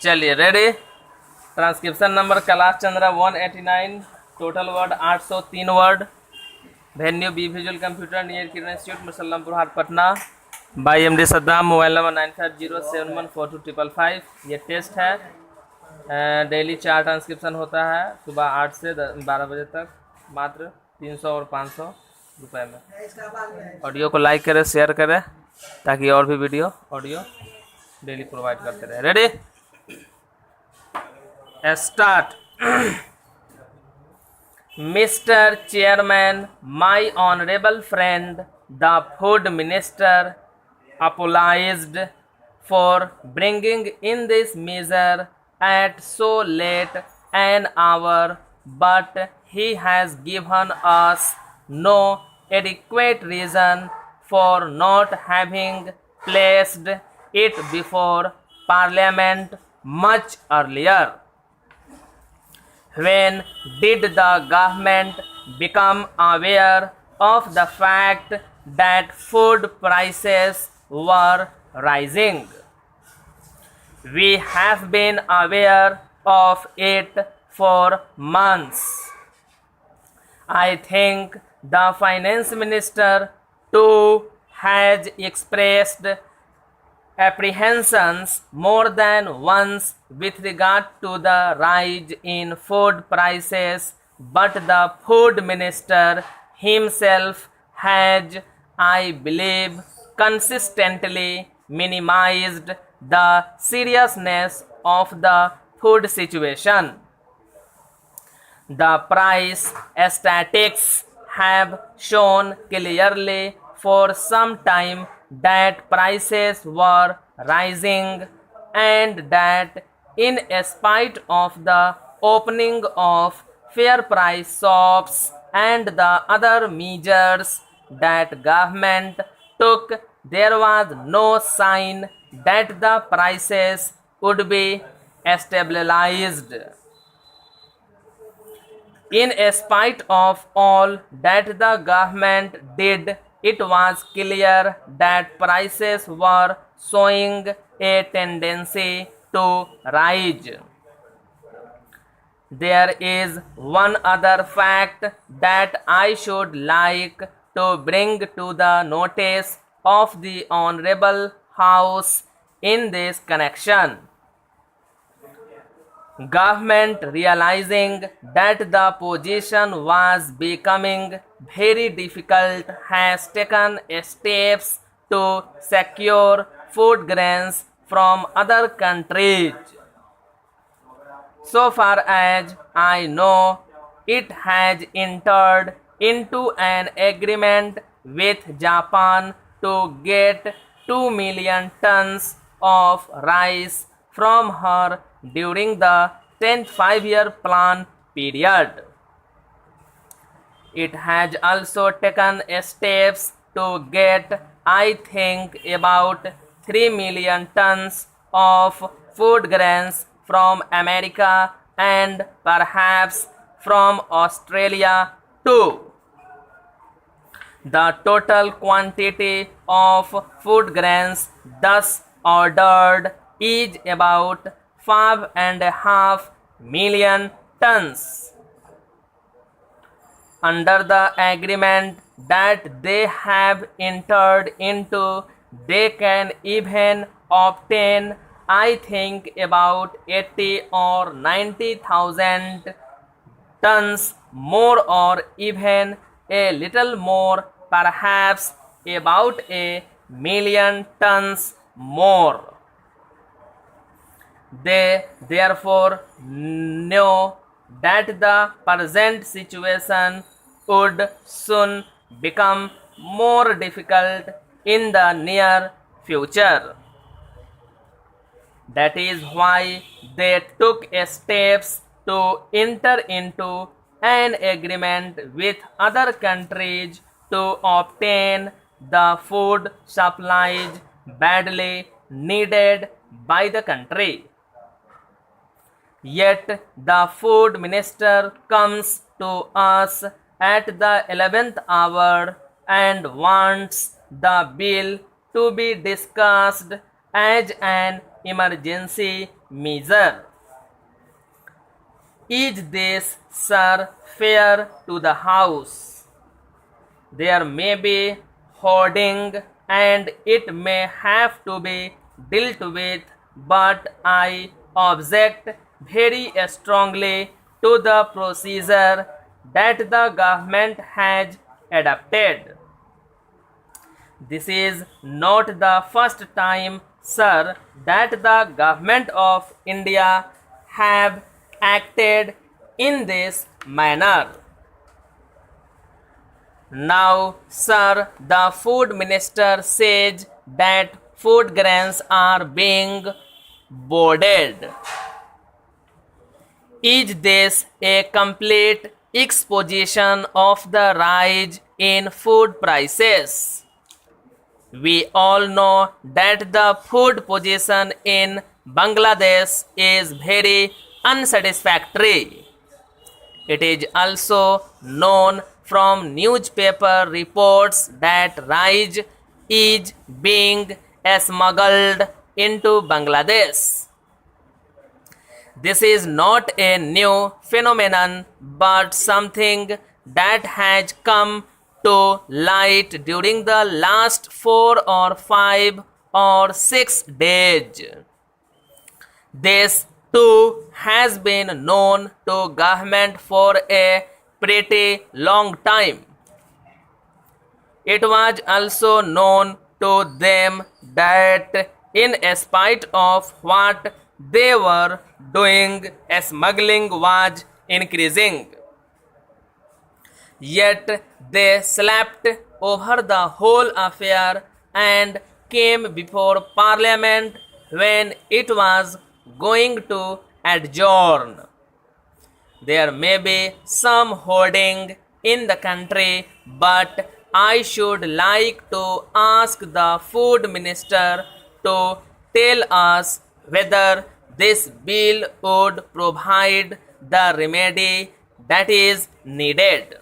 चलिए ready. Transcription number Kailash Chandra 189, total word 803 word. Venue B visual computer near Kiran institute Musallampur Haat Patna. By MD Saddam. Mobile number 9507142555। ये test है। Daily 4 transcription होता है, सुबह 8 से 12 बजे तक, मात्र 300 और 500 रुपये में। ऑडियो को लाइक करें, शेयर करें, ताकि और भी वीडियो ऑडियो डेली प्रोवाइड करते रहे। Ready, start. Mr. Chairman, my honorable friend, the food minister, apologized for bringing in this measure at so late an hour, but he has given us no adequate reason for not having placed it before Parliament much earlier. When did the government become aware of the fact that food prices were rising? We have been aware of it for months. I think the finance minister too has expressed apprehensions more than once with regard to the rise in food prices, but the food minister himself has, I believe, consistently minimized the seriousness of the food situation. The price statistics have shown clearly for some time that prices were rising, and that in spite of the opening of fair price shops and the other measures that government took, there was no sign that the prices would be stabilized. In spite of all that the government did, it was clear that prices were showing a tendency to rise. There is one other fact that I should like to bring to the notice of the Honorable House in this connection. Government, realizing that the position was becoming very difficult, has taken steps to secure food grains from other countries. So far as I know, it has entered into an agreement with Japan to get 2 million tons of rice from her during the 10th 5-year plan period. It has also taken steps to get, I think, about 3 million tons of food grains from America and perhaps from Australia too. The total quantity of food grains thus ordered is about 5.5 million tons. Under the agreement that they have entered into, they can even obtain, I think, about 80 or 90,000 tons more, or even a little more, perhaps about a million tons more. They therefore know that the present situation would soon become more difficult in the near future. That is why they took steps to enter into an agreement with other countries to obtain the food supplies badly needed by the country. Yet the food minister comes to us at the 11th hour and wants the bill to be discussed as an emergency measure. Is this, sir, fair to the house? There may be hoarding and it may have to be dealt with, but I object very strongly to the procedure that the government has adopted. This is not the first time, sir, that the government of India have acted in this manner. Now, sir, the food minister says that food grains are being boarded. Is this a complete exposition of the rise in food prices? We all know that the food position in Bangladesh is very unsatisfactory. It is also known from newspaper reports that rice is being smuggled into Bangladesh. This is not a new phenomenon, but something that has come to light during the last 4 or 5 or 6 days. This too has been known to government for a pretty long time. It was also known to them that in spite of what they were doing, smuggling was increasing. Yet they slept over the whole affair and came before Parliament when it was going to adjourn. There may be some hoarding in the country, but I should like to ask the food minister to tell us whether this bill would provide the remedy that is needed.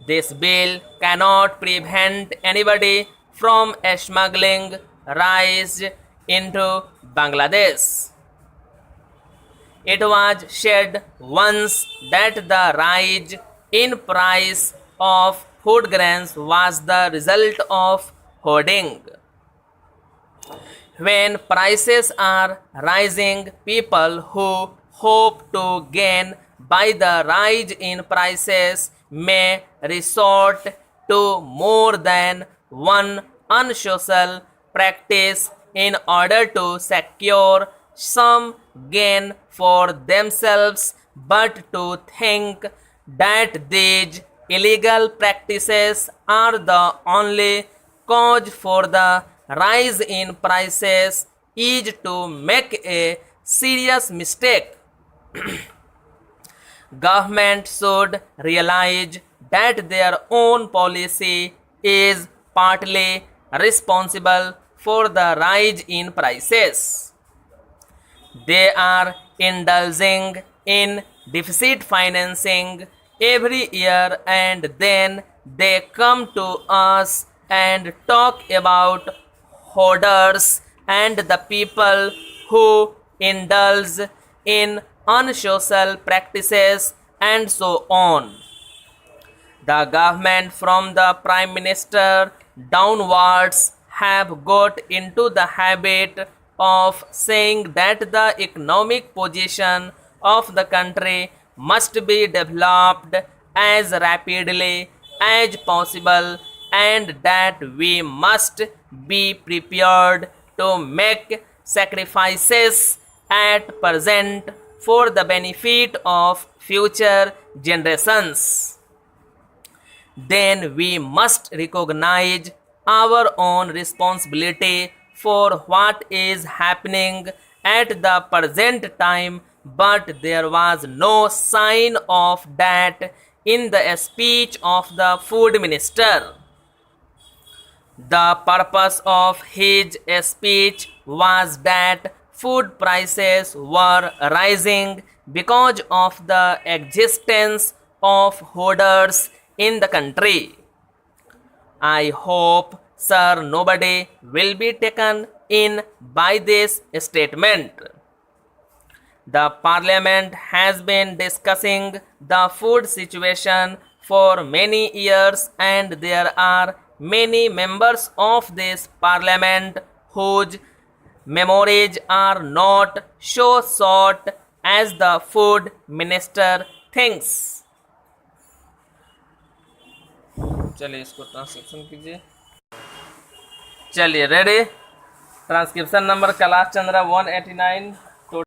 This bill cannot prevent anybody from smuggling rice into Bangladesh. It was said once that the rise in price of food grains was the result of hoarding. When prices are rising, people who hope to gain by the rise in prices may resort to more than one unsocial practice in order to secure some gain for themselves, but to think that these illegal practices are the only cause for the rise in prices is to make a serious mistake. Government should realize that their own policy is partly responsible for the rise in prices. They are indulging in deficit financing every year, and then they come to us and talk about hoarders and the people who indulge in unsocial practices and so on. The government from the Prime Minister downwards have got into the habit of saying that the economic position of the country must be developed as rapidly as possible and that we must be prepared to make sacrifices at present for the benefit of future generations. Then we must recognize our own responsibility for what is happening at the present time, but there was no sign of that in the speech of the food minister. The purpose of his speech was that food prices were rising because of the existence of hoarders in the country. I hope, sir, nobody will be taken in by this statement. The Parliament has been discussing the food situation for many years, and there are many members of this Parliament whose memories are not so short as the food minister thinks. चलिए इसको transcription कीजिए. चलिए ready. Transcription number Kailash Chandra 189.